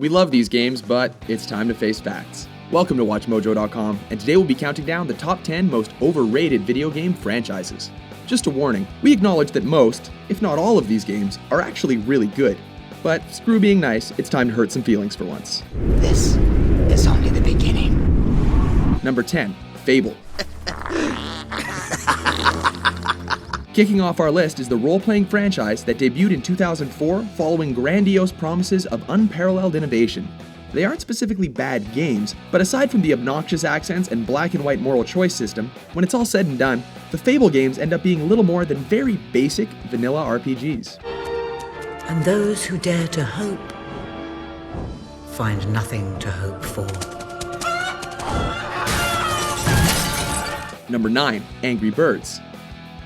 We love these games, but it's time to face facts. Welcome to WatchMojo.com, and today we'll be counting down the top 10 most overrated video game franchises. Just a warning, we acknowledge that most, if not all of these games, are actually really good. But screw being nice, it's time to hurt some feelings for once. This is only the beginning. Number 10, Fable. Kicking off our list is the role-playing franchise that debuted in 2004 following grandiose promises of unparalleled innovation. They aren't specifically bad games, but aside from the obnoxious accents and black and white moral choice system, when it's all said and done, the Fable games end up being little more than very basic vanilla RPGs. And those who dare to hope find nothing to hope for. Number 9, Angry Birds.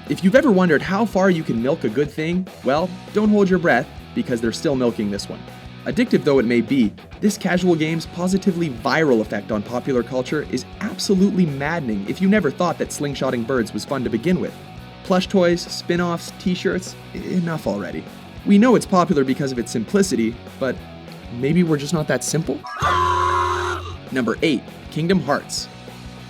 If you've ever wondered how far you can milk a good thing, well, don't hold your breath, because they're still milking this one. Addictive though it may be, this casual game's positively viral effect on popular culture is absolutely maddening if you never thought that slingshotting birds was fun to begin with. Plush toys, spin-offs, t-shirts, enough already. We know it's popular because of its simplicity, but maybe we're just not that simple? Number 8, Kingdom Hearts.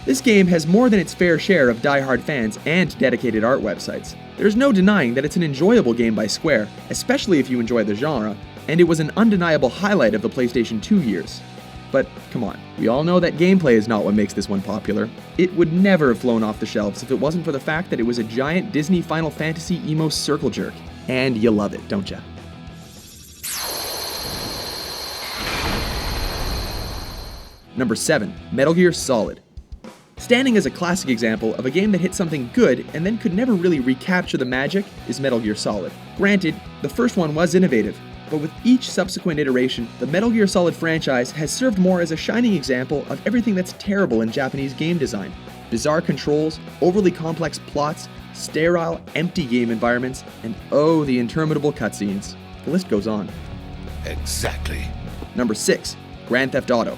This game has more than its fair share of die-hard fans and dedicated art websites. There's no denying that it's an enjoyable game by Square, especially if you enjoy the genre, and it was an undeniable highlight of the PlayStation 2 years. But come on, we all know that gameplay is not what makes this one popular. It would never have flown off the shelves if it wasn't for the fact that it was a giant Disney Final Fantasy emo circle jerk. And you love it, don't ya? Number 7, Metal Gear Solid. Standing as a classic example of a game that hit something good and then could never really recapture the magic is Metal Gear Solid. Granted, the first one was innovative, but with each subsequent iteration, the Metal Gear Solid franchise has served more as a shining example of everything that's terrible in Japanese game design. Bizarre controls, overly complex plots, sterile, empty game environments, and oh, the interminable cutscenes. The list goes on. Exactly. Number 6, Grand Theft Auto.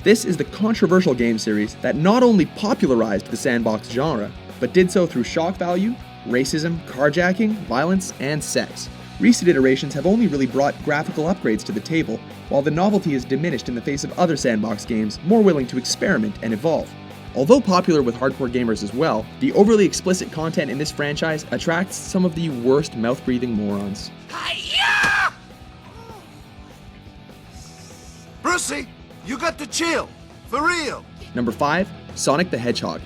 This is the controversial game series that not only popularized the sandbox genre, but did so through shock value, racism, carjacking, violence, and sex. Recent iterations have only really brought graphical upgrades to the table, while the novelty is diminished in the face of other sandbox games more willing to experiment and evolve. Although popular with hardcore gamers as well, the overly explicit content in this franchise attracts some of the worst mouth-breathing morons. Hi-ya! Brucey, you got to chill. For real. Number 5, Sonic the Hedgehog.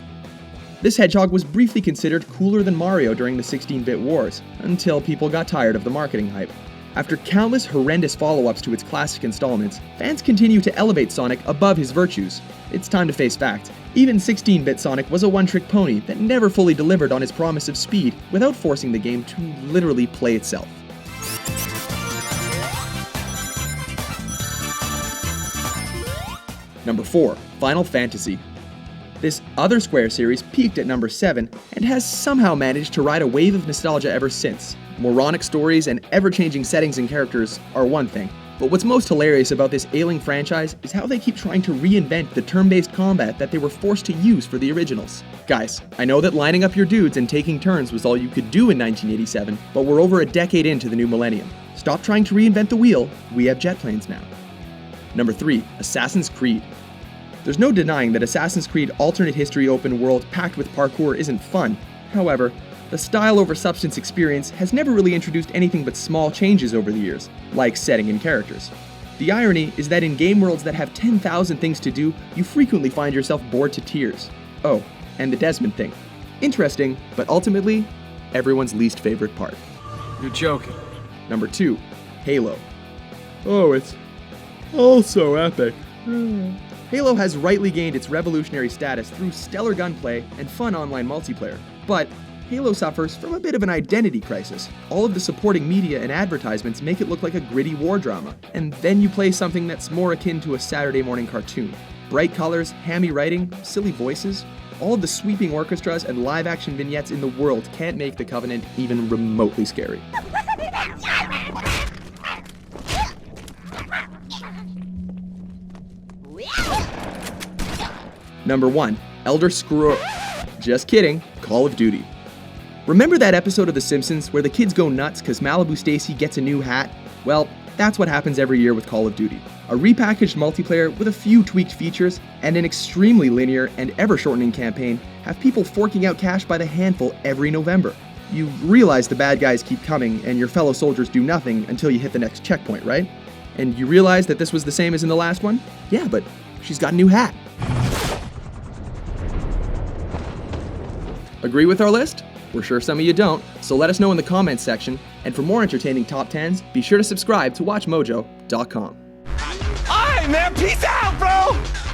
This hedgehog was briefly considered cooler than Mario during the 16-bit wars, until people got tired of the marketing hype. After countless horrendous follow-ups to its classic installments, fans continue to elevate Sonic above his virtues. It's time to face facts. Even 16-bit Sonic was a one-trick pony that never fully delivered on his promise of speed without forcing the game to literally play itself. Number 4, Final Fantasy. This other Square series peaked at number 7 and has somehow managed to ride a wave of nostalgia ever since. Moronic stories and ever-changing settings and characters are one thing, but what's most hilarious about this ailing franchise is how they keep trying to reinvent the turn-based combat that they were forced to use for the originals. Guys, I know that lining up your dudes and taking turns was all you could do in 1987, but we're over a decade into the new millennium. Stop trying to reinvent the wheel, we have jet planes now. Number 3, Assassin's Creed. There's no denying that Assassin's Creed alternate history open world packed with parkour isn't fun. However, the style over substance experience has never really introduced anything but small changes over the years, like setting and characters. The irony is that in game worlds that have 10,000 things to do, you frequently find yourself bored to tears. Oh, and the Desmond thing. Interesting, but ultimately, everyone's least favorite part. You're joking. Number 2, Halo. Oh, it's also epic. Halo has rightly gained its revolutionary status through stellar gunplay and fun online multiplayer. But Halo suffers from a bit of an identity crisis. All of the supporting media and advertisements make it look like a gritty war drama, and then you play something that's more akin to a Saturday morning cartoon. Bright colors, hammy writing, silly voices, all of the sweeping orchestras and live-action vignettes in the world can't make the Covenant even remotely scary. Number 1, Elder Scrolls. Just kidding, Call of Duty. Remember that episode of The Simpsons where the kids go nuts because Malibu Stacy gets a new hat? Well, That's what happens every year with Call of Duty. A repackaged multiplayer with a few tweaked features and an extremely linear and ever-shortening campaign have people forking out cash by the handful every November. You realize the bad guys keep coming and your fellow soldiers do nothing until you hit the next checkpoint, right? And you realize that this was the same as in the last one? Yeah, but she's got a new hat. Agree with our list? We're sure some of you don't, so let us know in the comments section, and for more entertaining top 10s, be sure to subscribe to WatchMojo.com. Alright, man, peace out, bro!